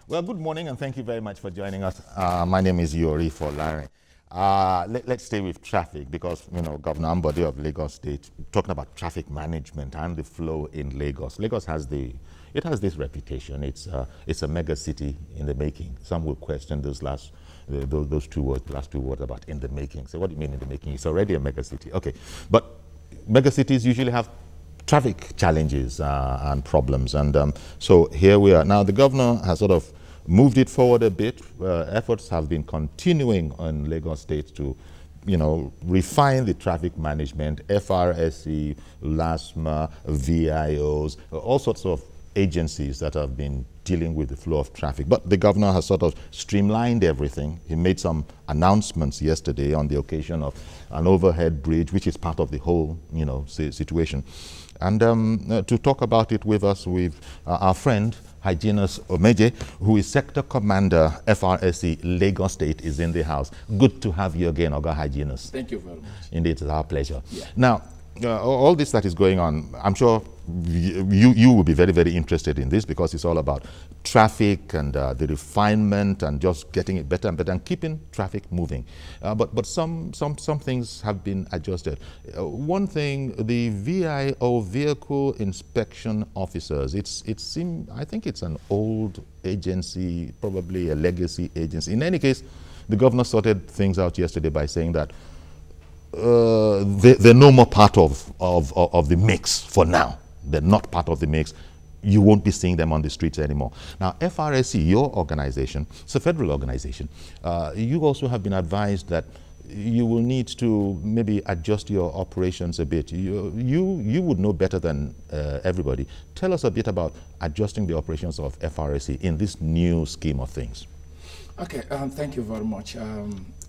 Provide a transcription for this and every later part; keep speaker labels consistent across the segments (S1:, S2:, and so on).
S1: Well, good morning and thank you very much for joining us. My name is Yori Folare. Let's stay with traffic because, you know, Governor Ambode of Lagos State talking about traffic management and the flow in Lagos. Lagos has this reputation. It's a mega city in the making. Some will question those last two words about in the making. So what do you mean in the making? It's already a mega city. Okay, but mega cities usually have traffic challenges and problems, and so here we are. Now the governor has sort of moved it forward a bit. Efforts have been continuing on Lagos State to, you know, refine the traffic management, FRSC, LASMA, VIOs, all sorts of agencies that have been dealing with the flow of traffic. But the governor has sort of streamlined everything. He made some announcements yesterday on the occasion of an overhead bridge, which is part of the whole, you know, situation. And to talk about it with us, with our friend, Hyginus Omeje, who is Sector Commander, FRSC Lagos State, is in the house. Good to have you again, Oga Hyginus.
S2: Thank you very much.
S1: Indeed, it's our pleasure.
S2: Yeah.
S1: Now, all this that is going on, I'm sure you will be very, very interested in this because it's all about traffic and the refinement and just getting it better and better and keeping traffic moving. But some things have been adjusted. One thing, the VIO, vehicle inspection officers, I think it's an old agency, probably a legacy agency. In any case, the governor sorted things out yesterday by saying that they're no more part of the mix for now. They're not part of the mix. You won't be seeing them on the streets anymore. Now, FRSC, your organization, it's a federal organization. You also have been advised that you will need to maybe adjust your operations a bit. You would know better than everybody. Tell us a bit about adjusting the operations of FRSC in this new scheme of things.
S2: Okay, thank you very much.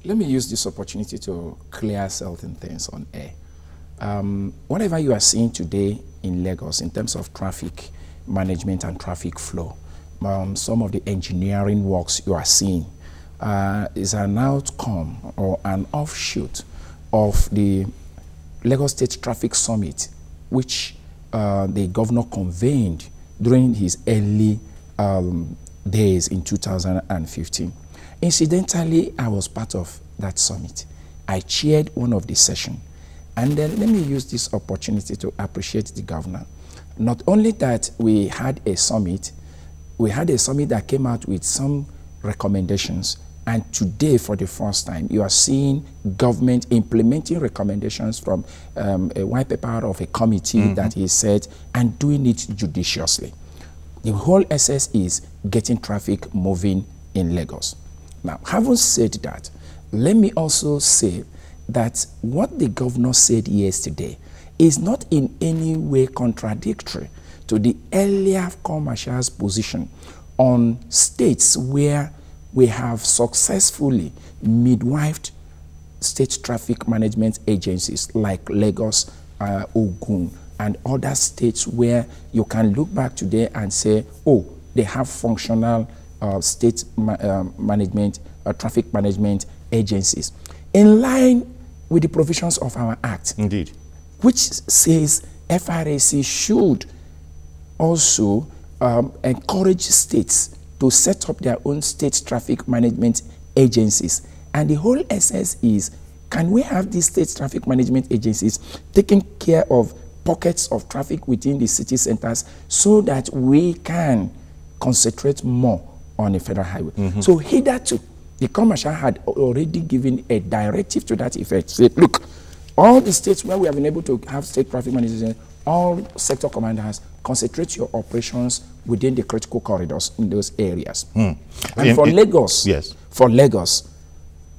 S2: Let me use this opportunity to clear certain things on air. Whatever you are seeing today in Lagos in terms of traffic management and traffic flow, some of the engineering works you are seeing is an outcome or an offshoot of the Lagos State Traffic Summit, which the governor convened during his early days in 2015. Incidentally, I was part of that summit. I chaired one of the sessions. And then let me use this opportunity to appreciate the governor. Not only that we had a summit that came out with some recommendations. And today, for the first time, you are seeing government implementing recommendations from a white paper of a committee that he said and doing it judiciously. The whole essence is getting traffic moving in Lagos. Now, having said that, let me also say that what the governor said yesterday is not in any way contradictory to the earlier commercial's position on states where we have successfully midwifed state traffic management agencies like Lagos, Ogun, and other states where you can look back today and say, oh, they have functional state management, traffic management agencies, in line with the provisions of our Act.
S1: Indeed.
S2: Which says FRSC should also encourage states to set up their own state traffic management agencies. And the whole essence is, can we have these state traffic management agencies taking care of pockets of traffic within the city centers so that we can concentrate more on the federal highway? So hitherto, the commercial had already given a directive to that effect. Said, look, all the states where we have been able to have state traffic management, all sector commanders, concentrate your operations within the critical corridors in those areas. And for Lagos,
S1: yes.
S2: For Lagos,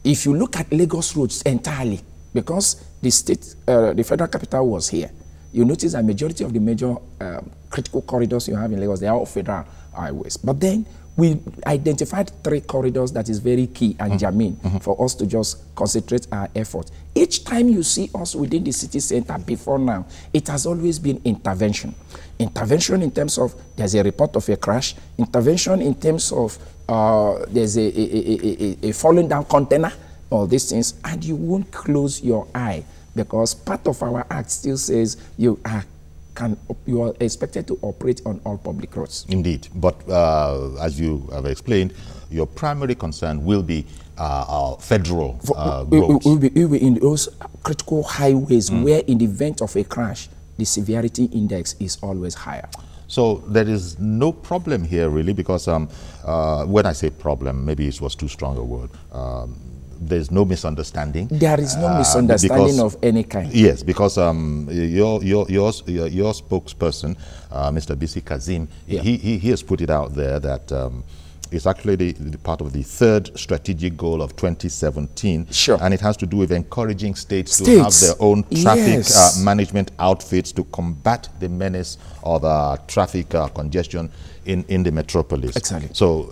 S2: if you look at Lagos roads entirely, because the state, the federal capital was here, you notice a majority of the major critical corridors you have in Lagos, they are all federal highways. But then we identified 3 corridors that is very key and germane for us to just concentrate our effort. Each time you see us within the city center before now, it has always been intervention. Intervention in terms of there's a report of a crash, intervention in terms of there's a falling down container, all these things, and you won't close your eye because part of our act still says you are you are expected to operate on all public roads.
S1: Indeed, but as you have explained, your primary concern will be federal roads.
S2: It will be in those critical highways where, in the event of a crash, the severity index is always higher.
S1: So there is no problem here, really, because when I say problem, maybe it was too strong a word. There's no misunderstanding.
S2: There is no misunderstanding of any kind.
S1: Yes, because your spokesperson, Mr. Bisi Kazim, he has put it out there that it's actually the part of the third strategic goal of 2017.
S2: Sure.
S1: And it has to do with encouraging states to have their own traffic management outfits to combat the menace of traffic congestion in the metropolis.
S2: Exactly.
S1: So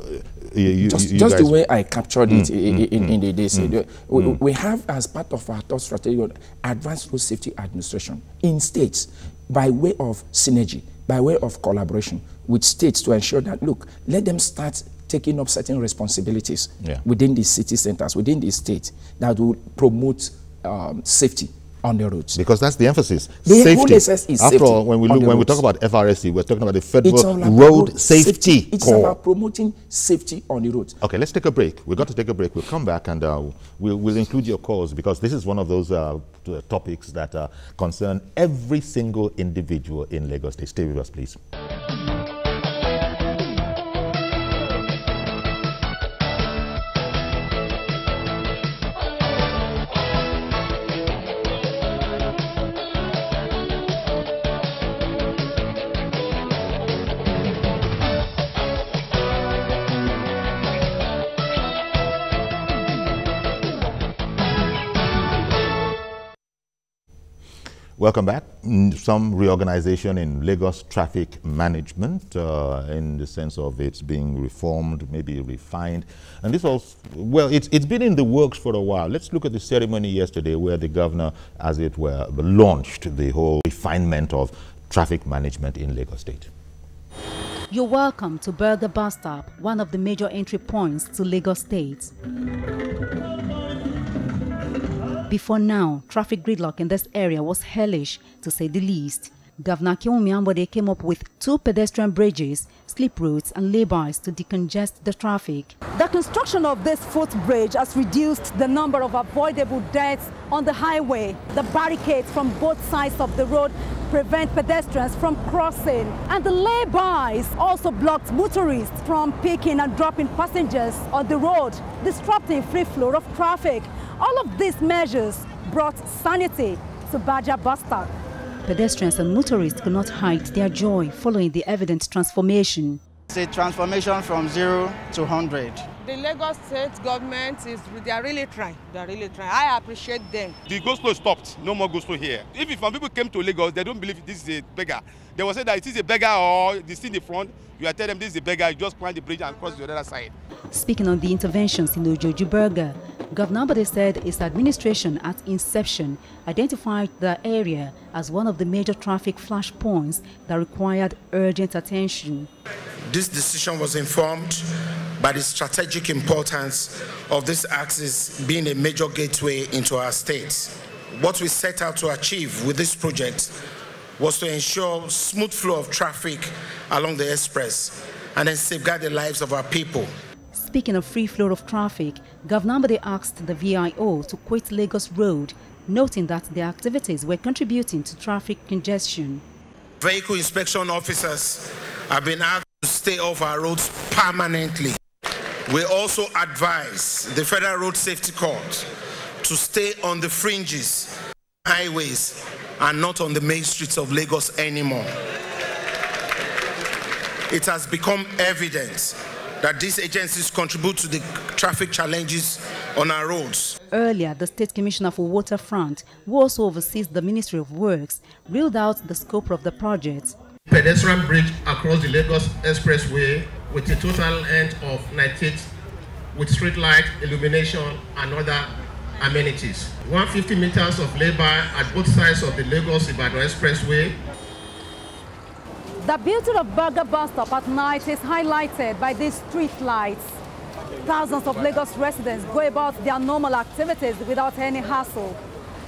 S2: just the way I captured it in the days. We have, as part of our third strategy, advanced road safety administration in states by way of synergy, by way of collaboration with states to ensure that, look, let them start taking up certain responsibilities within the city centers, within the state, that will promote safety on the roads.
S1: Because that's the emphasis.
S2: The
S1: safety.
S2: whole essence is
S1: After
S2: safety.
S1: all, when we talk about FRSC, we're talking about the Federal Road Safety
S2: It's
S1: Corps.
S2: about promoting safety on the roads.
S1: Okay, let's take a break. We've got to take a break. We'll come back and we'll include your calls, because this is one of those topics that concern every single individual in Lagos State. Stay with us, please. Welcome back. Some reorganization in Lagos traffic management in the sense of it's being reformed, maybe refined. And this also, well, it's been in the works for a while. Let's look at the ceremony yesterday where the governor, as it were, launched the whole refinement of traffic management in Lagos State.
S3: You're welcome to Burger Bus Stop, one of the major entry points to Lagos State. Before now, traffic gridlock in this area was hellish, to say the least. Governor Ambode came up with 2 pedestrian bridges, slip roads and laybys to decongest the traffic.
S4: The construction of this footbridge has reduced the number of avoidable deaths on the highway. The barricades from both sides of the road prevent pedestrians from crossing. And the laybys also blocked motorists from picking and dropping passengers on the road, disrupting free flow of traffic. All of these measures brought sanity to Baja Bus Stop.
S3: Pedestrians and motorists could not hide their joy following the evident transformation.
S5: It's a transformation from 0 to 100.
S6: The Lagos State government they are really trying. They are really trying. I appreciate them.
S7: The go-slow stopped. No more go-slow here. If some people came to Lagos, they don't believe this is a beggar. They will say that it is a beggar or this in the front. You are telling them this is a beggar. You just climb the bridge and cross to the other side.
S3: Speaking on the interventions in Ojoju Burger, Governor Ambode said his administration at inception identified the area as one of the major traffic flashpoints that required urgent attention.
S8: This decision was informed by the strategic importance of this axis being a major gateway into our state. What we set out to achieve with this project was to ensure smooth flow of traffic along the express and then safeguard the lives of our people.
S3: Speaking of free flow of traffic, Governor Ambode asked the VIO to quit Lagos Road, noting that their activities were contributing to traffic congestion.
S8: Vehicle inspection officers have been asked to stay off our roads permanently. We also advise the Federal Road Safety Corps to stay on the fringes, highways, and not on the main streets of Lagos anymore. It has become evident that these agencies contribute to the traffic challenges on our roads.
S3: Earlier, the State Commissioner for Waterfront, who also oversees the Ministry of Works, reeled out the scope of the project.
S9: Pedestrian bridge across the Lagos Expressway with a total length of 98 with street light, illumination and other amenities. 150 meters of lay-by at both sides of the Lagos-Ibadan Expressway.
S4: The beauty of Burger Bus Stop at night is highlighted by these street lights. Thousands of Lagos residents go about their normal activities without any hassle.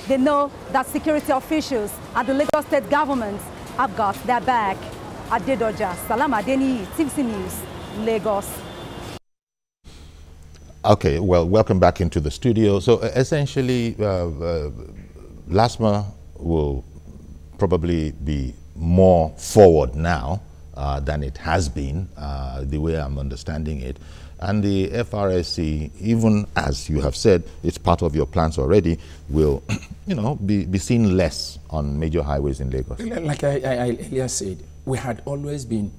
S4: They know that security officials at the Lagos State government I've got their back. Adedoja, Salam Adeni, TVC News, Lagos.
S1: Okay, well, welcome back into the studio. So essentially, LASMA will probably be more forward now than it has been, the way I'm understanding it. And the FRSC, even as you have said, it's part of your plans already, will, you know, be seen less on major highways in Lagos.
S2: Like I earlier said, we had always been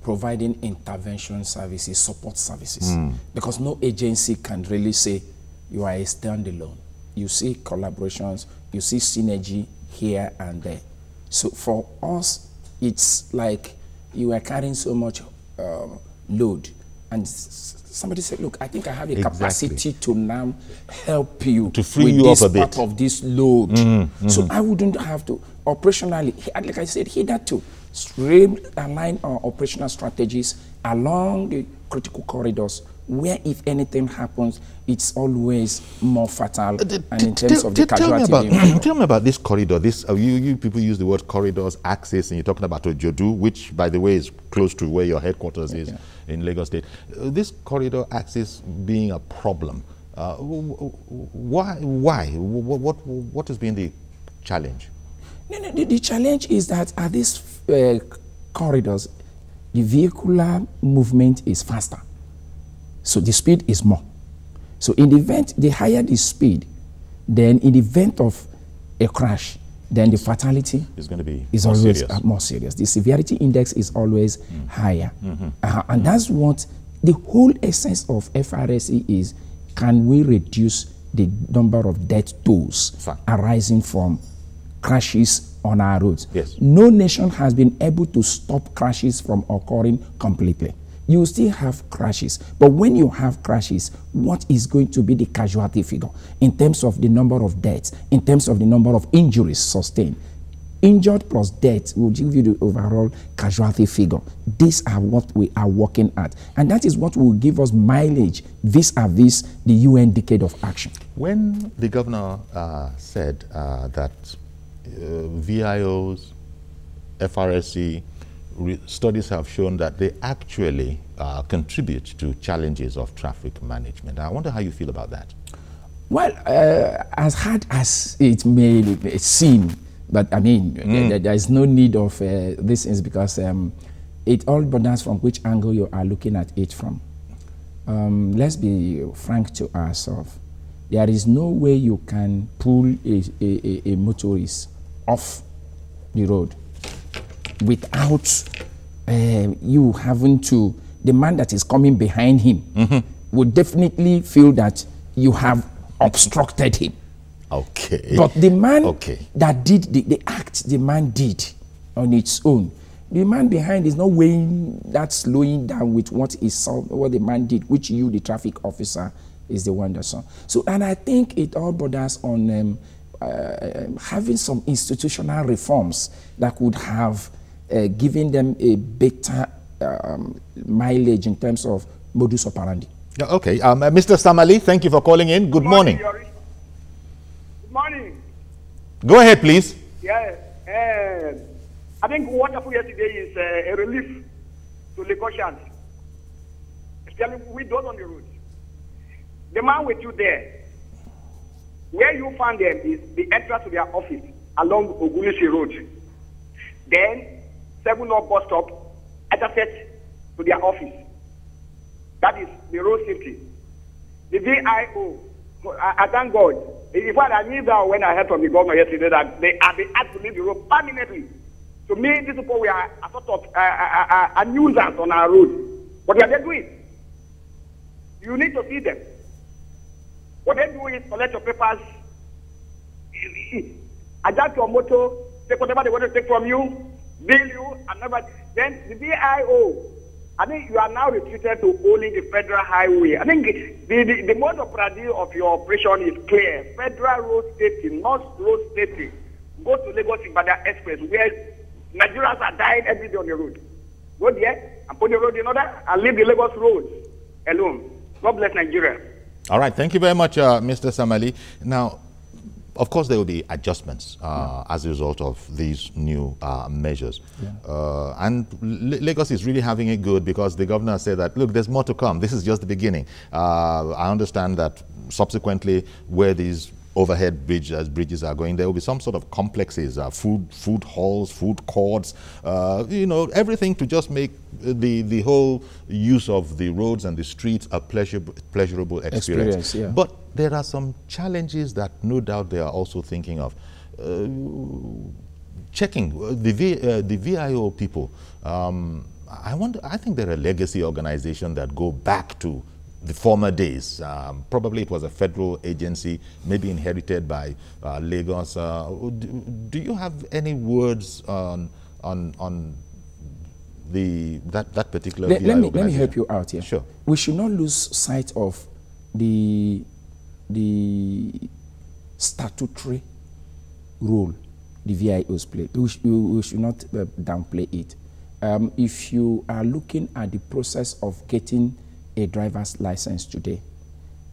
S2: providing intervention services, support services, because no agency can really say you are a standalone. You see collaborations, you see synergy here and there. So for us, it's like you are carrying so much load, and somebody said, look, I think I have a capacity to now help you
S1: to free you up a bit
S2: part of this load. So I wouldn't have to operationally, like I said, hitherto, align our operational strategies along the critical corridors where, if anything happens, it's always more fatal. And in terms of the casualty.
S1: Tell me about this corridor. This you people use the word corridors, axis, and you're talking about Ojodu, which, by the way, is close to where your headquarters is in Lagos State. This corridor axis being a problem, why? What has been the challenge?
S2: No, the challenge is that at these corridors, the vehicular movement is faster. So the speed is more. So in the event, the higher the speed, then in the event of a crash, then the fatality
S1: is going to be
S2: always more serious. The severity index is always higher. And that's what the whole essence of FRSC is. Can we reduce the number of death tolls arising from crashes on our roads?
S1: Yes.
S2: No nation has been able to stop crashes from occurring completely. You still have crashes, but when you have crashes, what is going to be the casualty figure in terms of the number of deaths, in terms of the number of injuries sustained? Injured plus death will give you the overall casualty figure. These are what we are working at, and that is what will give us mileage vis-a-vis the UN Decade of Action.
S1: When the governor said that VIOs, FRSC, studies have shown that they actually contribute to challenges of traffic management. I wonder how you feel about that.
S2: Well, as hard as it may seem, but I mean, there is no need of these things, because it all borders from which angle you are looking at it from. Let's be frank to ourselves. There is no way you can pull a motorist off the road without you having to, the man that is coming behind him would definitely feel that you have obstructed him.
S1: Okay.
S2: But the man that did the act the man did on its own, the man behind is not weighing that, slowing down with what the man did, which you, the traffic officer, is the one that saw. So, and I think it all borders on having some institutional reforms that would have given them a better mileage in terms of modus operandi.
S1: Okay. Mr. Samali, thank you for calling in. Good morning.
S10: Good morning.
S1: Go ahead, please.
S10: Yeah. I think what happened yesterday is a relief to Lagosians, especially with those on the road. The man with you there, where you found them is the entrance to their office along Ogunisi Road. Then 7 North bus stop, intersect to their office. That is the road safety. The VIO, I thank God. In fact, I knew that when I heard from the governor yesterday that they had to leave the road permanently. To me, these people were a sort of a nuisance on our road. What are they doing? You need to see them. What they do is collect your papers, adjust your motor, take whatever they want to take from you, bill you, and never. Then the VIO, I think you are now restricted to only the federal highway. I think the mode of operandi of your operation is clear. Federal road safety, not road safety. Go to Lagos Ibadan Express, where Nigerians are dying every day on the road. Go there and put the road in order and leave the Lagos roads alone. God bless Nigeria.
S1: All right. Thank you very much, Mr. Samali. Now, of course, there will be adjustments as a result of these new measures. And Lagos is really having it good because the governor said that, look, there's more to come. This is just the beginning. I understand that subsequently where these overhead bridges are going, there will be some sort of complexes, food halls, food courts, you know, everything to just make the whole use of the roads and the streets a pleasurable experience. But there are some challenges that no doubt they are also thinking of. Checking the VIO people. I think they're a legacy organization that go back to the former days. Probably it was a federal agency, maybe inherited by Lagos. Do you have any words on that particular VIO
S2: let me help you out here.
S1: Sure.
S2: We should not lose sight of the statutory role the VIOs play. We should not downplay it. If you are looking at the process of getting a driver's license today,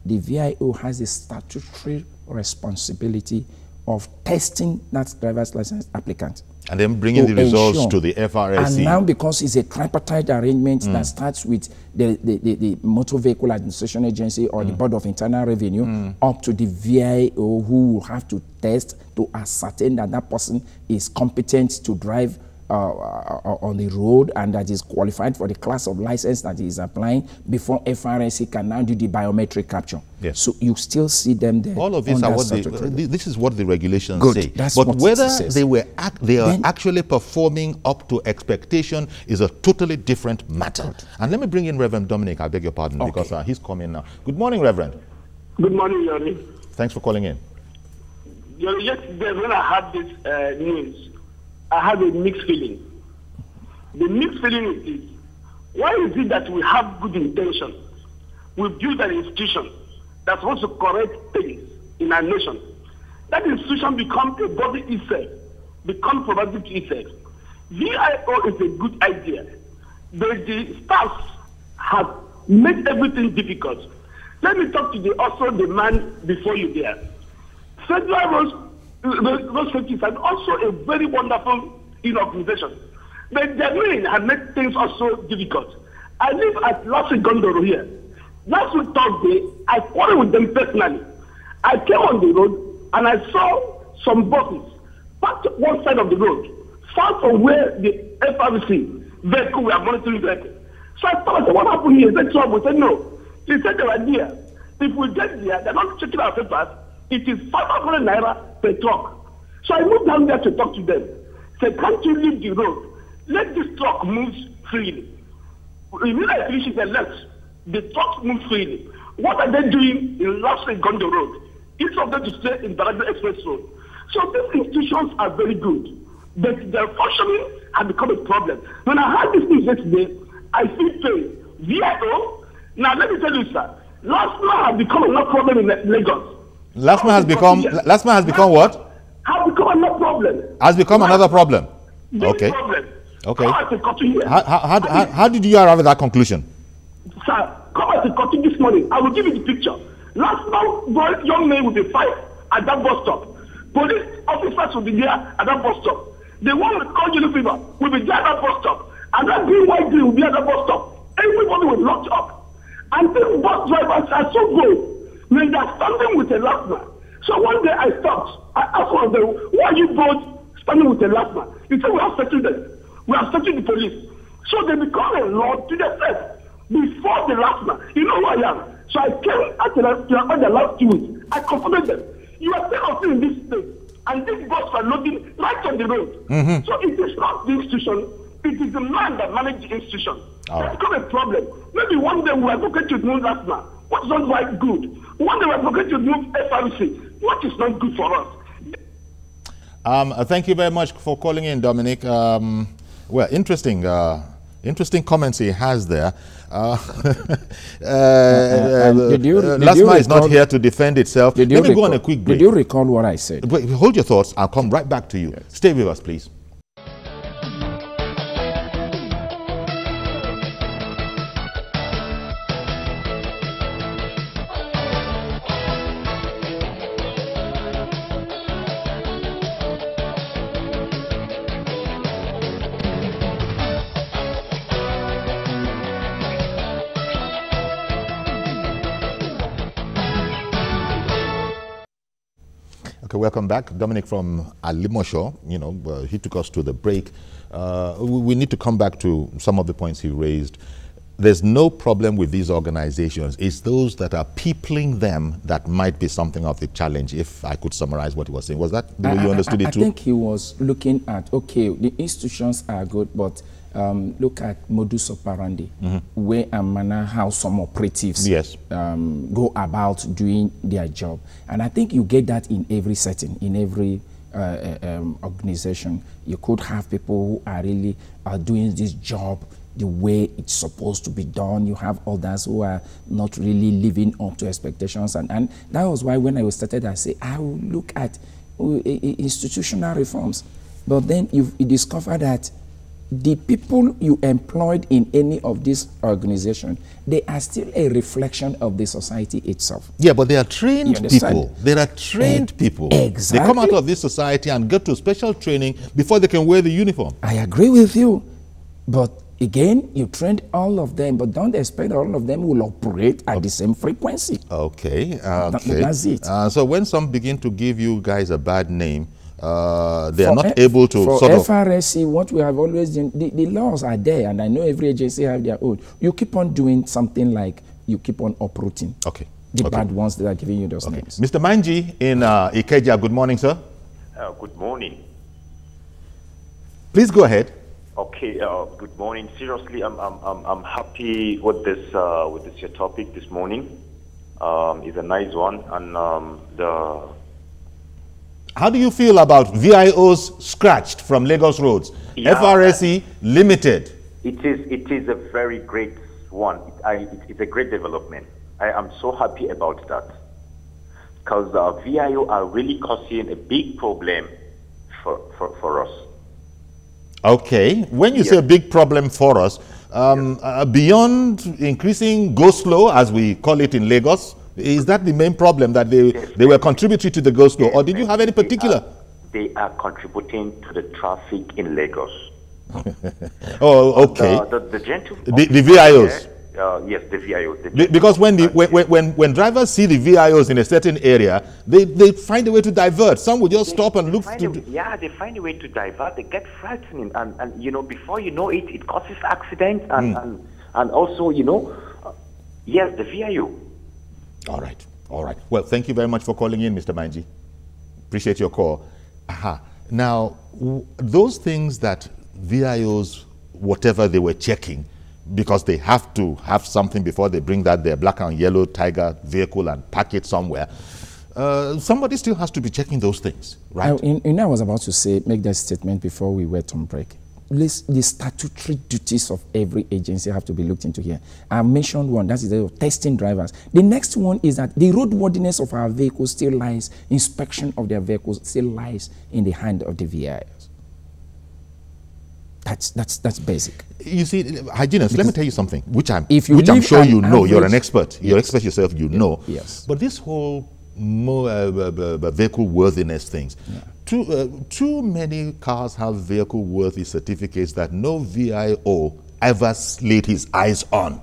S2: the VIO has a statutory responsibility of testing that driver's license applicant.
S1: And then bringing the results to the FRSC.
S2: And now, because it's a tripartite arrangement that starts with the Motor Vehicle Administration Agency or the Board of Internal Revenue up to the VIO, who will have to test to ascertain that that person is competent to drive on the road and that is qualified for the class of license that he is applying before FRSC can now do the biometric capture.
S1: Yes.
S2: So you still see them there.
S1: All of these are what this is what the regulations say.
S2: That's
S1: but
S2: what
S1: whether they are
S2: then,
S1: actually performing up to expectation is a totally different matter. Good. And let me bring in Reverend Dominic. I beg your pardon because he's coming now. Good morning, Reverend.
S11: Good morning, Yori.
S1: Thanks for calling in.
S11: Yori, yesterday when I had this news, I had a mixed feeling. The mixed feeling is this: why is it that we have good intention? We build an institution that's supposed to correct things in our nation. That institution becomes a body itself, becomes provided to itself. VIO is a good idea, but the staff have made everything difficult. Let me talk to the man before you there. Federal Road Safety is also a very wonderful organization. But the men have made things also difficult. I live at Last Week Gondoro here. Last week Thursday, I quarreled with them personally. I came on the road and I saw some buses parked one side of the road, far from where the FRSC vehicle were monitoring vehicle. So I thought, what happened here? Is there trouble? He said, no. He said, they were there. If we get there, they're not checking our papers. It is 500 naira per truck. So I moved down there to talk to them. Say, can't you leave the road? Let this truck move freely. Immediately I finish the left, the trucks move freely. What are they doing in Last Week Gondo Road? Each of them to stay in Baragba Express Road. So these institutions are very good, but their functioning has become a problem. When I heard this news yesterday, I feel pain. VIO, now let me tell you, sir, LASMA has become another problem in Lagos.
S1: LASMA has become what?
S11: Has become another problem.
S1: Has become another problem. Okay.
S11: Problem.
S1: Okay. How did you arrive at that conclusion?
S11: Sir, come at the cutting this morning. I will give you the picture. Last month, young men will be fight at that bus stop. Police officers will be there at that bus stop. The one with cold yellow fever will be there at that bus stop. And that green white green will be at that bus stop. Everybody will lock up. And these bus drivers are so good when they are standing with a LASMA. So one day I stopped. I asked one of them, why are you both standing with a LASMA? He said, we are searching them. We are searching the police. So they become a law to themselves before the LASMA. You know who I am. So I came at the last 2 weeks. I confronted them. You are still in this state. And these boats are loading right on the road. So it is not the institution. It is the man that manages the institution. That's become a problem. Maybe one day we are going to move LASMA. What is not right good? One day we are going to move FRSC. What is not good for us?
S1: Thank you very much for calling in, Dominic. Well, interesting comments he has there. LASMA is not here to defend itself. Let me go on a quick break.
S2: Did you recall what I said?
S1: Wait, hold your thoughts. I'll come right back to you. Yes. Stay with us, please. Okay, welcome back. Dominic from Alimosho, he took us to the break. We need to come back to some of the points he raised. There's no problem with these organizations. It's those that are peopling them that might be something of the challenge, if I could summarize what he was saying. Was that the way you understood it too?
S2: I think he was looking at, okay, the institutions are good, but look at modus operandi, way and manner how some operatives go about doing their job. And I think you get that in every setting, in every organization. You could have people who are really doing this job the way it's supposed to be done. You have others who are not really living up to expectations. And that was why when I started, I say, I will look at institutional reforms. But then you discover that the people you employed in any of these organizations, they are still a reflection of the society itself.
S1: Yeah, but they are trained people. They are trained people.
S2: Exactly.
S1: They come out of this society and get to special training before they can wear the uniform.
S2: I agree with you. But again, you trained all of them, but don't expect all of them will operate at the same frequency.
S1: Okay.
S2: That's it.
S1: So when some begin to give you guys a bad name, they are not able to sort of...
S2: For FRSC, what we have always done, the laws are there, and I know every agency have their own. You keep on doing something like you keep on uprooting the bad ones that are giving you those names.
S1: Mr. Manji in Ikeja, good morning, sir.
S12: Good morning.
S1: Please go ahead.
S12: Okay, good morning. Seriously, I'm happy with this your topic this morning. It's a nice one, and
S1: How do you feel about VIOs scratched from Lagos roads? Yeah, FRSC limited.
S12: It is a very great one. It's a great development. I am so happy about that, because VIO are really causing a big problem for us.
S1: Okay, when you say a big problem for us, beyond increasing go slow, as we call it in Lagos, is that the main problem, that they were contributing to the go slow, or did you have any particular?
S12: They are contributing to the traffic in Lagos.
S1: Oh, okay.
S12: The
S1: VIOs.
S12: Yes, the VIOs.
S1: Because when drivers see the VIOs in a certain area, they find a way to divert. Some will just stop and look.
S12: They find a way to divert. They get frightening, and before you know it, it causes accidents, and also yes, the VIO.
S1: All right. Well, thank you very much for calling in, Mr. Manji. Appreciate your call. Now, those things that VIOs, whatever they were checking, because they have to have something before they bring their black and yellow Tiger vehicle and park it somewhere, somebody still has to be checking those things, right?
S2: I was about to make that statement before we went on break. The statutory duties of every agency have to be looked into here. I mentioned one, that is the testing drivers. The next one is that the roadworthiness of our vehicles still lies, inspection of their vehicles still lies in the hand of the VIOs. That's basic.
S1: You see, hygienist, let me tell you something, which I'm sure you know. You're an expert. You're an expert yourself, you know.
S2: Yes.
S1: But this whole vehicle worthiness things, too many cars have vehicle worthy certificates that no VIO ever laid his eyes on.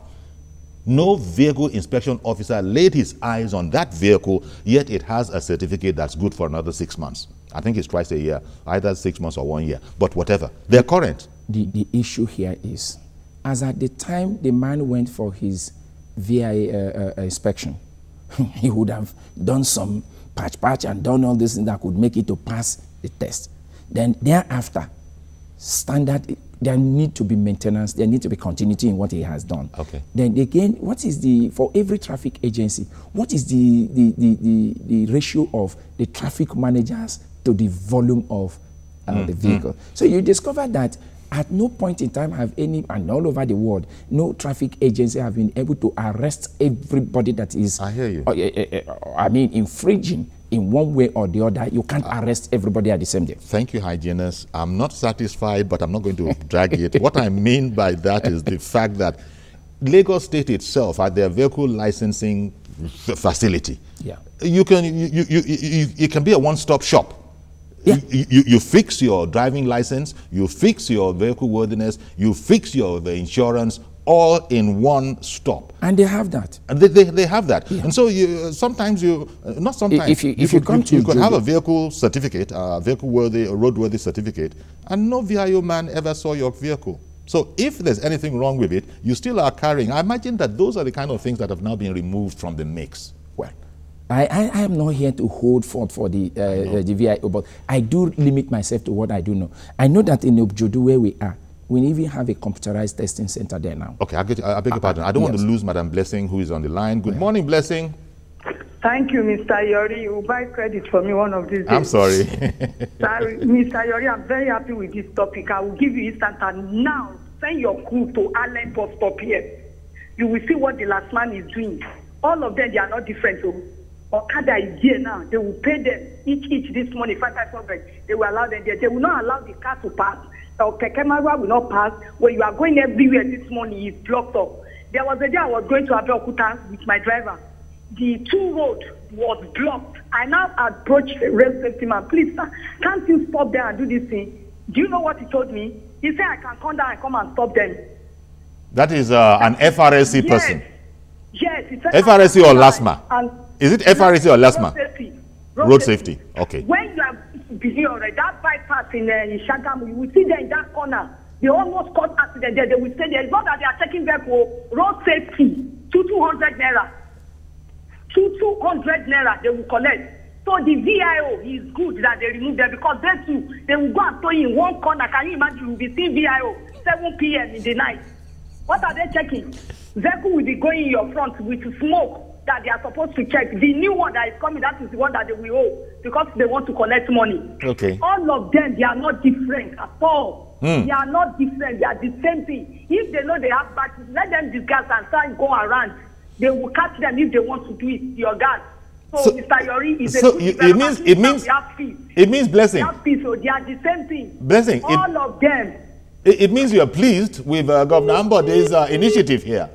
S1: No vehicle inspection officer laid his eyes on that vehicle, yet it has a certificate that's good for another 6 months. I think it's twice a year, either 6 months or 1 year, but whatever. They're current.
S2: The issue here is, as at the time the man went for his VI inspection, he would have done some patch and done all this thing that could make it to pass the test. Then thereafter, standard, there need to be maintenance, there need to be continuity in what he has done.
S1: Okay.
S2: Then again, what is for every traffic agency, what is the ratio of the traffic managers to the volume of the vehicle? So you discover that at no point in time and all over the world, no traffic agency have been able to arrest everybody that is,
S1: I hear you.
S2: Infringing in one way or the other. You can't arrest everybody at the same day.
S1: Thank you, hygienist. I'm not satisfied, but I'm not going to drag it. What I mean by that is the fact that Lagos State itself, at their vehicle licensing facility, you can be a one-stop shop. Yeah. You fix your driving license, you fix your vehicle worthiness, you fix the insurance, all in one stop.
S2: And they have that.
S1: And they have that. Yeah. And so you sometimes you, not sometimes, you could have a vehicle certificate, vehicle-worthy, a roadworthy certificate, and no VIO man ever saw your vehicle. So if there's anything wrong with it, you still are carrying. I imagine that those are the kind of things that have now been removed from the mix.
S2: Well, I am not here to hold forth for the VIO, but I do limit myself to what I do know. I know that in Objodu, where we are, we even have a computerized testing center there now.
S1: Okay, I beg your pardon. I don't want to lose Madam Blessing, who is on the line. Good morning, Blessing.
S13: Thank you, Mr. Yori. You will buy credit for me one of these days.
S1: I'm sorry.
S13: Sorry, Mr. Yori, I'm very happy with this topic. I will give you instant and now send your crew to Allen bus stop here. You will see what the last man is doing. All of them, they are not different. So, Okada is here now. They will pay them each this money, 500. They will allow them there. They will not allow the car to pass. So Kekemawa will not pass. When you are going everywhere this morning, it's blocked up. There was a day I was going to Abeokuta with my driver. The 2 road was blocked. I now approached the rail safety man. Please, sir, can't you stop there and do this thing? Do you know what he told me? He said I can come down and come and stop them.
S1: That is an FRSC person.
S13: Yes. It's
S1: FRSC or LASMA? Is it FRSC or LASMA? Road safety. Okay.
S13: When you are behind that bypass in Shagamu, you will see there in that corner. They almost caused accident there. They will say there. It's not that they are taking vehicle. Road safety, 200 naira. 200 naira they will collect. So the VIO is good that they remove them because they too, they will go and throw in one corner. Can you imagine? You will be seeing VIO 7 p.m. in the night. What are they checking? Vehicle will be going in your front with smoke that they are supposed to check. The new one that is coming, that is the one that they will owe because they want to collect money.
S1: Okay.
S13: All of them, they are not different at all. They are not different. They are the same thing. If they know they have batches, let them discuss and start go around. They will catch them if they want to do it. Your guys. So Mr. Yori is a good
S1: it means Blessing.
S13: We have peace, so they are the same thing.
S1: Blessing.
S13: All of them.
S1: It means you are pleased with Governor Ambode's initiative here.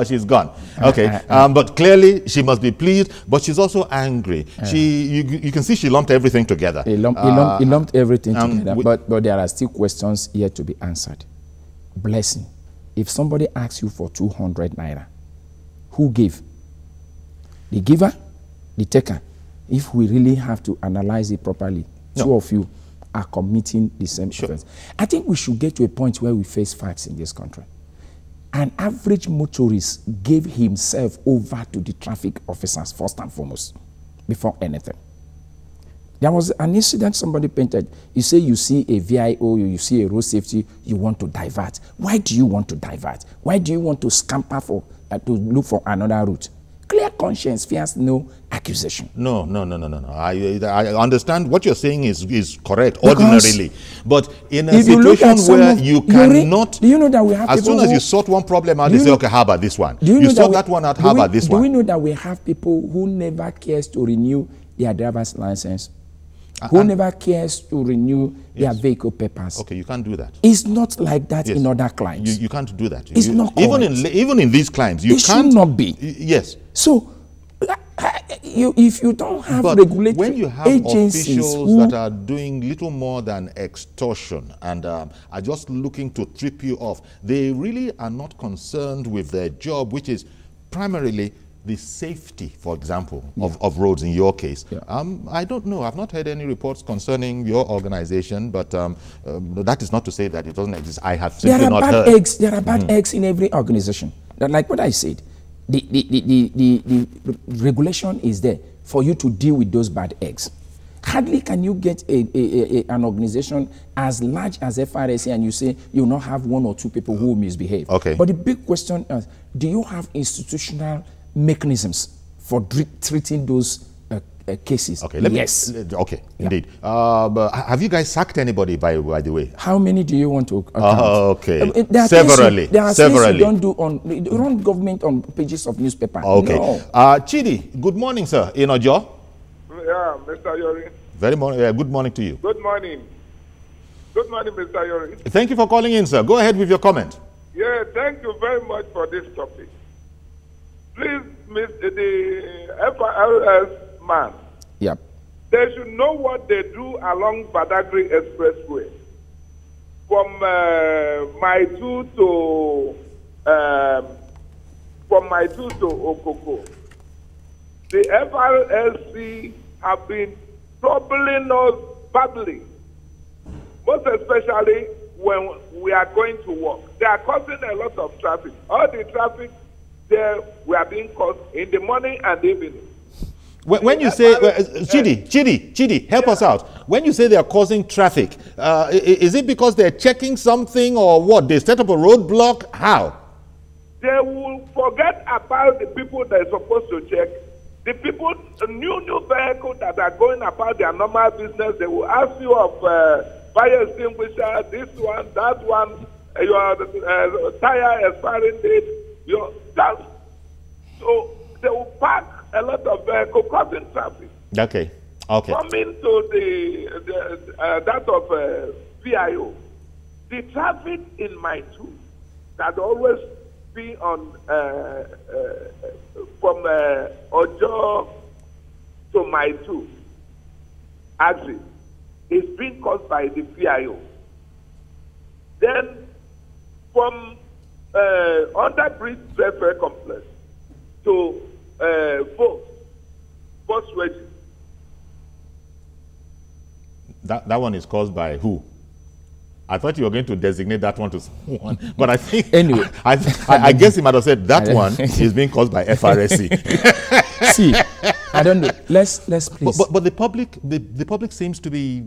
S1: She's gone. Okay, but clearly she must be pleased, but she's also angry. You can see she lumped everything together.
S2: He lumped everything together, but there are still questions yet to be answered. Blessing, if somebody asks you for 200 naira, who gave? The giver, the taker. If we really have to analyze it properly, two of you are committing the same offense. I think we should get to a point where we face facts in this country. An average motorist gave himself over to the traffic officers first and foremost, before anything. There was an incident somebody painted. You say you see a VIO, you see a road safety, you want to divert. Why do you want to divert? Why do you want to scamper for to look for another route? Clear conscience fears no accusation.
S1: No. I understand what you're saying is correct ordinarily, but in a situation where you cannot,
S2: do you know that we have
S1: as soon as you sort one problem out, they say, okay, how about this one? You sort that one out, how about this one?
S2: Do we know that we have people who never cares to renew their driver's license? Who never cares to renew their vehicle papers?
S1: Okay, you can't do that.
S2: It's not like that in other climes.
S1: You can't do that.
S2: It's not correct.
S1: Even in these climes, you can't.
S2: It should not be.
S1: Yes.
S2: So, if you don't have regulatory
S1: when you have officials that are doing little more than extortion and are just looking to trip you off, they really are not concerned with their job, which is primarily the safety, for example, of roads in your case. I don't know. I've not heard any reports concerning your organization, but that is not to say that it doesn't exist. I have simply not heard.
S2: There are bad eggs in every organization. Like what I said, the regulation is there for you to deal with those bad eggs. Hardly can you get an organization as large as FRSC and you say you will not have 1 or 2 people who misbehave.
S1: Okay.
S2: But the big question is, do you have institutional mechanisms for treating those cases?
S1: Okay,
S2: yes.
S1: Indeed. But have you guys sacked anybody, by the way?
S2: How many do you want to account?
S1: Okay.
S2: Severally. There are things you don't do on government on pages of newspaper.
S1: Okay.
S2: No.
S1: Chidi, good morning, sir. In Ojo?
S14: Yeah, Mr. Yori.
S1: Good morning to you.
S14: Good morning. Good morning, Mr. Yori.
S1: Thank you for calling in, sir. Go ahead with your comment.
S14: Yeah, thank you very much for this topic. Please, the FRS man.
S2: Yep.
S14: They should know what they do along Badagry Expressway. From Mile 2 to from my two to Okoko, the FRSC have been troubling us badly, most especially when we are going to work. They are causing a lot of traffic. All the traffic there, we are being caused in the morning and evening.
S1: When you say, Chidi, help us out. When you say they are causing traffic, is it because they're checking something or what? They set up a roadblock? How?
S14: They will forget about the people they're supposed to check. The people, new vehicles that are going about their normal business, they will ask you of fire extinguisher, this one, that one, your tire expiring date, so they will park a lot of vehicles causing traffic.
S1: Okay.
S14: Coming to that of VIO, the traffic in my two that always be on from Ojo to my two axis is being caused by the VIO. Then from under bridge welfare complex to bus ready.
S1: That one is caused by who? I thought you were going to designate that one to someone, but I think
S2: anyway,
S1: I guess he might have said that one is being caused by FRSC.
S2: See, I don't know. Let's please.
S1: But the public seems to be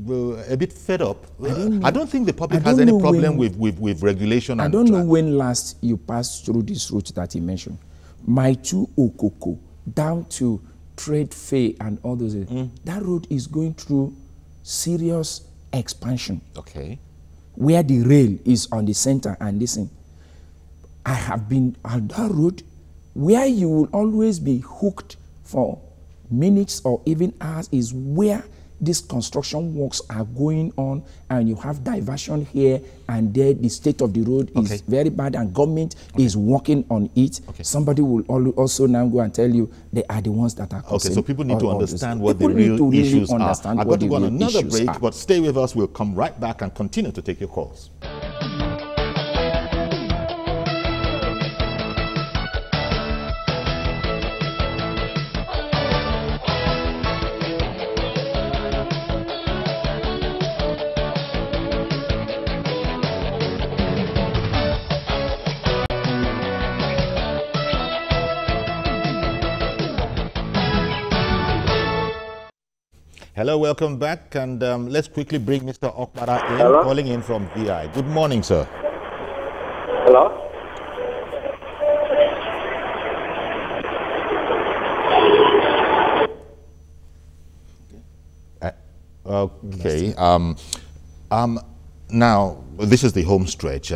S1: a bit fed up. I don't think the public has any problem with regulation.
S2: I don't know when last you passed through this route that he mentioned. My two Okoko down to Trade Fair and all those. That road is going through serious expansion.
S1: Okay.
S2: Where the rail is on the center and this thing. I have been on that road where you will always be hooked for minutes or even hours is where these construction works are going on, and you have diversion here and there. The state of the road is very bad and government is working on it. Somebody will also now go and tell you they are the ones that are causing.
S1: Okay, so people need to understand what the real issues are. I've got to go on another break, but stay with us. We'll come right back and continue to take your calls. Hello, welcome back, and let's quickly bring Mr. Okpara in, calling in from VI. Good morning, sir.
S15: Hello?
S1: Okay. Now, this is the home stretch.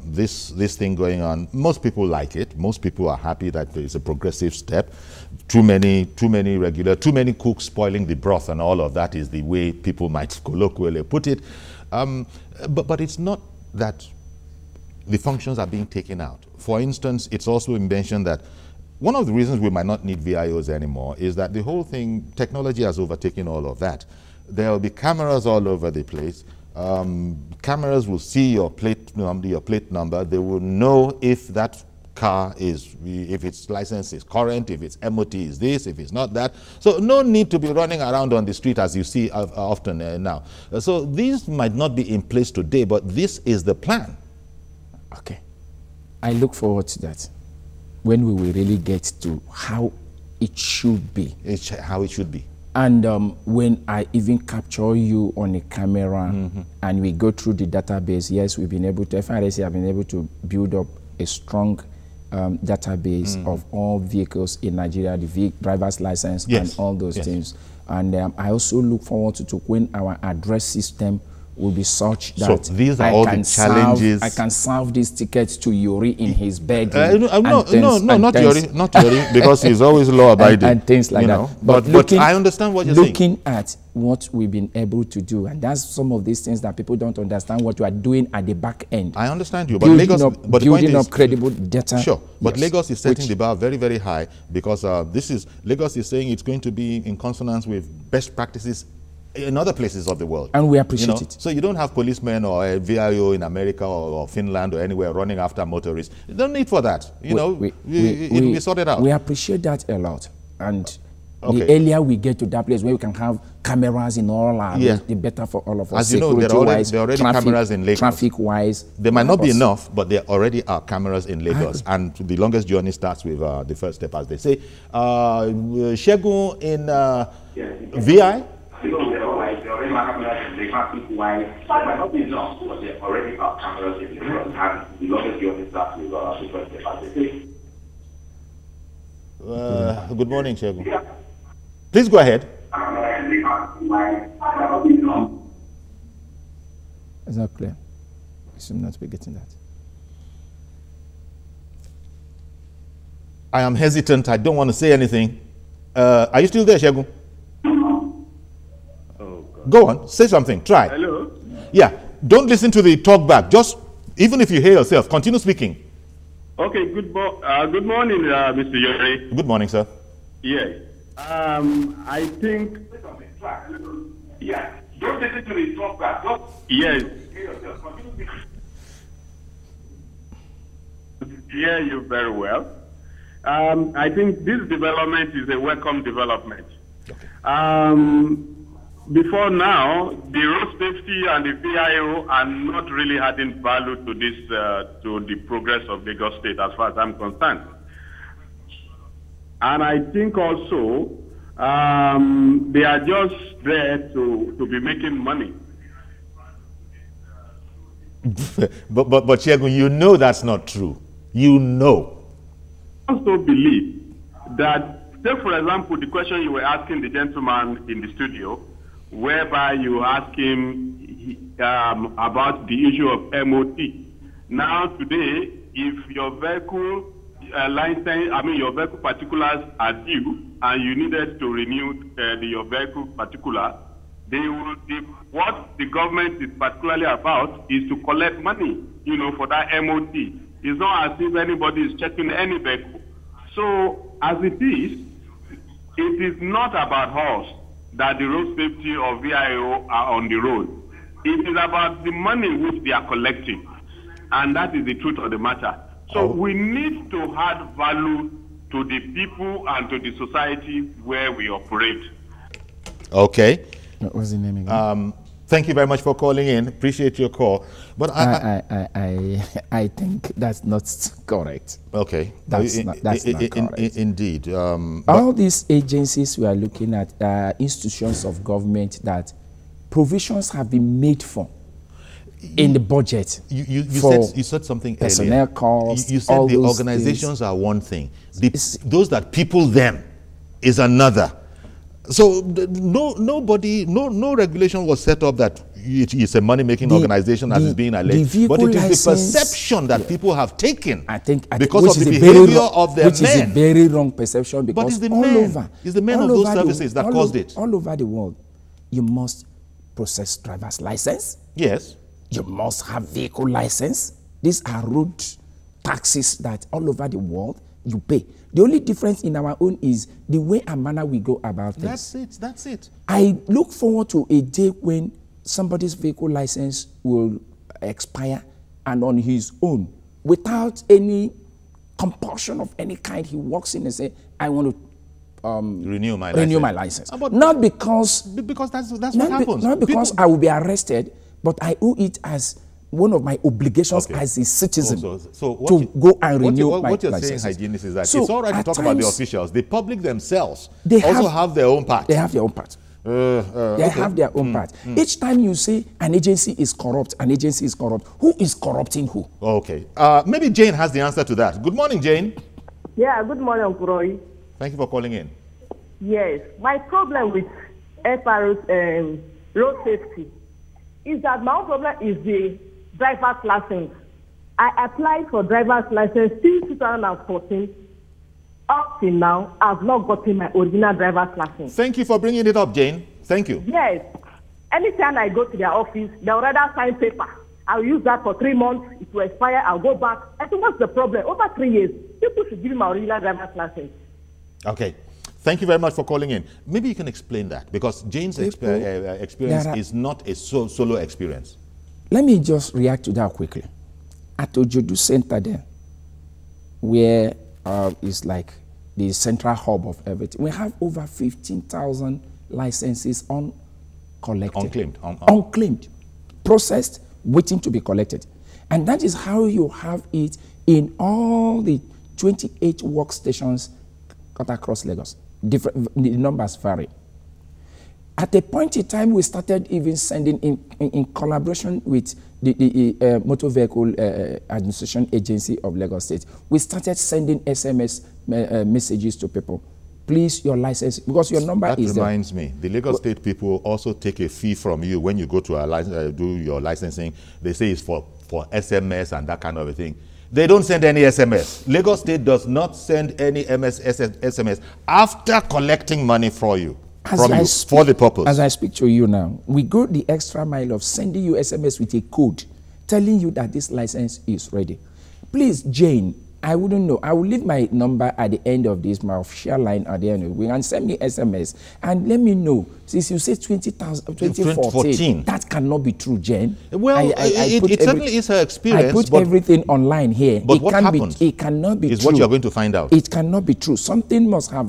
S1: This thing going on, most people like it. Most people are happy that it's a progressive step. Too many cooks spoiling the broth, and all of that is the way people might colloquially put it. But it's not that the functions are being taken out. For instance, it's also mentioned that one of the reasons we might not need VIOs anymore is that the whole thing, technology has overtaken all of that. There will be cameras all over the place. Cameras will see your plate number. They will know if that car is, if its license is current, if its MOT is this, if it's not that. So no need to be running around on the street as you see often now. So these might not be in place today, but this is the plan.
S2: Okay. I look forward to that when we will really get to how it should be.
S1: How it should be.
S2: And when I even capture you on a camera and we go through the database, yes, we've been able to, FRSC have been able to build up a strong database of all vehicles in Nigeria, the driver's license and all those things. And I also look forward to when our address system will be such that
S1: so these are all the challenges.
S2: I can serve these tickets to Yuri in his bedroom.
S1: Not Yuri, because he's always law-abiding.
S2: And things like that.
S1: But I understand what you're saying.
S2: Looking at what we've been able to do, and that's some of these things that people don't understand what you are doing at the back end.
S1: I understand you, but Lagos,
S2: building up credible data.
S1: Sure, but Lagos is setting the bar very, very high because Lagos is saying it's going to be in consonance with best practices in other places of the world.
S2: And we appreciate it.
S1: So you don't have policemen or a VIO in America or Finland or anywhere running after motorists. You don't need for that. It will be sorted out.
S2: We appreciate that a lot. And
S1: okay.
S2: The earlier we get to that place where we can have cameras in all our roads, the better for all of us.
S1: As you know, there are already cameras in Lagos.
S2: Traffic-wise.
S1: There might not be enough, but there already are cameras in Lagos. And the longest journey starts with the first step, as they say. Shegun in VI?
S12: There already are cameras in Lagos. Traffic-wise, there might not be enough, but there already are cameras in Lagos. And the longest journey starts with the first step, as they say.
S1: Good morning, Shegun. Please go ahead.
S2: It's not clear. We should not be getting that.
S1: I am hesitant. I don't want to say anything. Are you still there, Shegun?
S16: Oh,
S1: go on. Say something. Try.
S16: Hello?
S1: Yeah. Don't listen to the talk back. Just, even if you hear yourself, continue speaking.
S16: Okay. Good morning, Mr. Yori.
S1: Good morning, sir.
S16: Yes. I think.
S12: Yeah. Don't listen to the talk back.
S16: Yes. Hear you very well. I think this development is a welcome development. Okay. Before now, the road safety and the VIO are not really adding value to this to the progress of Lagos State, as far as I'm concerned. And I think also they are just there to be making money.
S1: but Shegun, you know that's not true. You know.
S16: I also believe that, say for example, the question you were asking the gentleman in the studio, whereby you ask him about the issue of MOT. Now today, if your vehicle your vehicle particulars are due and you needed to renew your vehicle particular, what the government is particularly about is to collect money, for that MOT. It's not as if anybody is checking any vehicle. So as it is not about us that the road safety or VIO are on the road. It is about the money which they are collecting. And that is the truth of the matter. So we need to add value to the people and to the society where we operate.
S1: Okay.
S2: What was the name again?
S1: Thank you very much for calling in. Appreciate your call. But
S2: I think that's not correct.
S1: Okay.
S2: That's not correct.
S1: Indeed.
S2: All these agencies we are looking at institutions of government that provisions have been made for in the budget.
S1: You said something
S2: personnel
S1: earlier.
S2: Costs,
S1: you said the organizations are one thing. Those that people them is another. So no regulation was set up that it's a money-making organization as is being alleged. But it is the perception that people have taken, because of the behavior of their men.
S2: Which is a very wrong perception, because
S1: it's the men of those services that caused it.
S2: All over the world, you must process driver's license.
S1: Yes.
S2: You must have vehicle license. These are road taxes that all over the world you pay. The only difference in our own is the way and manner we go about things.
S1: That's it.
S2: I look forward to a day when somebody's vehicle license will expire and on his own, without any compulsion of any kind, he walks in and says, I want to
S1: renew my
S2: license. Not because
S1: that's what happens.
S2: Not because I will be arrested, but I owe it as one of my obligations as a citizen to go and renew my license.
S1: What you're saying, hygienist, is that it's all right to talk about the officials. The public themselves also have their own part.
S2: They have their own part. They have their own part. Each time you say an agency is corrupt, who is corrupting who?
S1: Okay. Maybe Jane has the answer to that. Good morning, Jane.
S17: Yeah, good morning, Uncle Roy.
S1: Thank you for calling in.
S17: Yes. My problem with FRS road safety is that my own problem is the driver's license. I applied for driver's license since 2014. Up till now, I've not gotten my original driver's license.
S1: Thank you for bringing it up, Jane. Thank you.
S17: Yes. Anytime I go to their office, they'll rather sign paper. I'll use that for 3 months. It will expire. I'll go back. I think what's the problem? Over 3 years, people should give me my original driver's license.
S1: Okay. Thank you very much for calling in. Maybe you can explain that, because Jane's experience is not a solo experience.
S2: Let me just react to that quickly. At Ojodu Center there, where is like the central hub of everything, we have over 15,000 licenses uncollected. Unclaimed, processed, waiting to be collected. And that is how you have it in all the 28 workstations cut across Lagos. The numbers vary. At a point in time, we started even sending in collaboration with the Motor Vehicle Administration Agency of Lagos State. We started sending SMS messages to people. Please, your license, because your number is there. That reminds
S1: me, the Lagos State people also take a fee from you when you go to do your licensing. They say it's for SMS and that kind of a thing. They don't send any SMS. Lagos State does not send any SMS after collecting money for you. For the purpose.
S2: As I speak to you now, we go the extra mile of sending you SMS with a code telling you that this license is ready. Please, Jane, I wouldn't know. I will leave my number at the end of this, my official line at the end of it. And send me SMS and let me know. Since you say 2014, that cannot be true, Jane.
S1: Well, it certainly is her experience.
S2: I put everything online here.
S1: But what happened?
S2: It cannot be
S1: true.
S2: Is
S1: what you are going to find out.
S2: It cannot be true. Something must have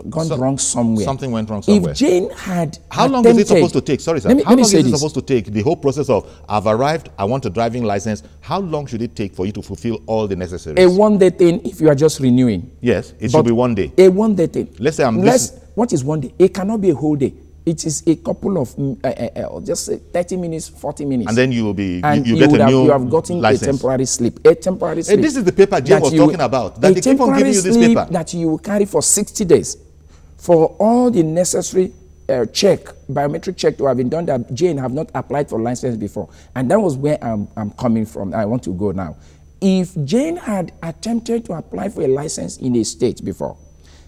S2: gone wrong somewhere.
S1: Something went wrong somewhere.
S2: If Jane had
S1: How long is it supposed to take? Sorry, sir. How long is it supposed to take? The whole process of, I've arrived, I want a driving license. How long should it take for you to fulfill all the necessaries?
S2: A one-day thing if you are just renewing.
S1: Yes, it should be one day.
S2: A one-day thing.
S1: Let's say
S2: what is one day? It cannot be a whole day. It is a couple of, just 30 minutes, 40 minutes.
S1: And then you will be,
S2: you have gotten
S1: license.
S2: A temporary slip. A temporary slip.
S1: This is the paper Jane was talking about. That they keep on giving you this paper.
S2: That you will carry for 60 days. For all the necessary biometric check to have been done that Jane have not applied for license before. And that was where I'm coming from. I want to go now. If Jane had attempted to apply for a license in a state before,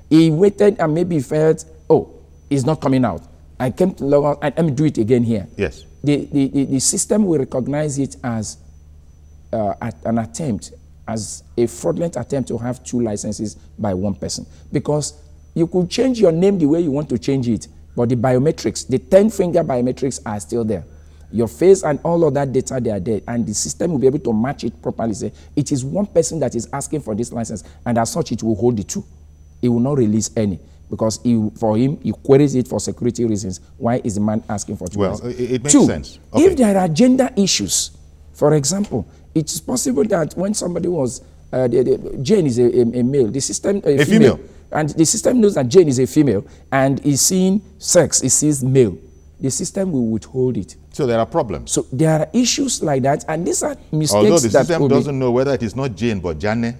S2: he waited and maybe felt, oh, it's not coming out. I came to Lagos and let me do it again here.
S1: Yes.
S2: The system will recognize it as an attempt, as a fraudulent attempt to have 2 licenses by one person. Because you could change your name the way you want to change it, but the biometrics, the 10-finger biometrics are still there. Your face and all of that data, they are there, and the system will be able to match it properly. Say, it is one person that is asking for this license, and as such, it will hold the 2. It will not release any. Because for him, he queries it for security reasons. Why is the man asking for 2 licenses?
S1: It makes sense.
S2: Okay. If there are gender issues, for example, it's possible that when somebody was, Jane is a male, the system, a female. And the system knows that Jane is a female and is seeing sex, it sees male. The system will withhold it.
S1: So there are problems.
S2: So there are issues like that, and these are mistakes.
S1: Although the system doesn't know whether it is not Jane but Jane.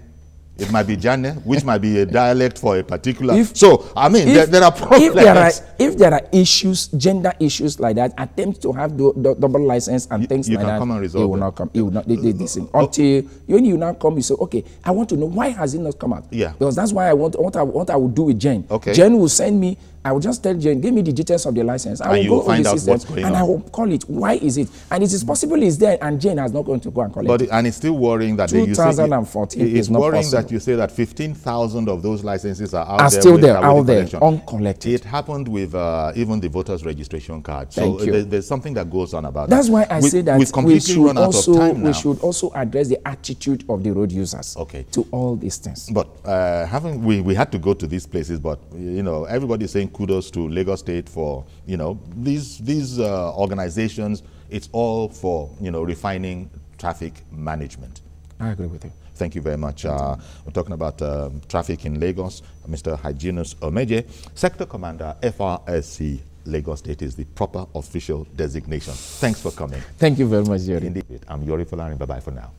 S1: It might be Jane, which might be a dialect for a particular. I mean, there are problems.
S2: If there are issues, gender issues like that, attempts to have double license and things like that,
S1: come and resolve
S2: it will not come. It will not. Listen, until when you now come, you say, okay, I want to know why has it not come out?
S1: Yeah.
S2: Because that's why I want what I will do with Jane.
S1: Okay.
S2: Jane will send me. I will just tell Jane, give me the details of the license. I will go on the system and I will call it. Why is it? And it is possible it's there and Jane has not going to go and collect it.
S1: And it's still worrying that
S2: 2014 is not
S1: worrying
S2: possible.
S1: That you say that 15,000 of those licenses are
S2: still there, uncollected.
S1: It happened with even the voters registration card.
S2: So
S1: there's something that goes on about
S2: That's
S1: that.
S2: why I say that
S1: we've completely run out of time now.
S2: We should also address the attitude of the road users to all these things.
S1: But we had to go to these places, but you know, everybody's saying kudos to Lagos State for, you know, these organizations. It's all for, you know, refining traffic management.
S2: I agree with you.
S1: Thank you very much. We're talking about traffic in Lagos. Mr. Hyginus Omeje, Sector Commander, FRSC Lagos State is the proper official designation. Thanks for coming.
S2: Thank you very much, Yori.
S1: Indeed. I'm Yori Folarin. Bye-bye for now.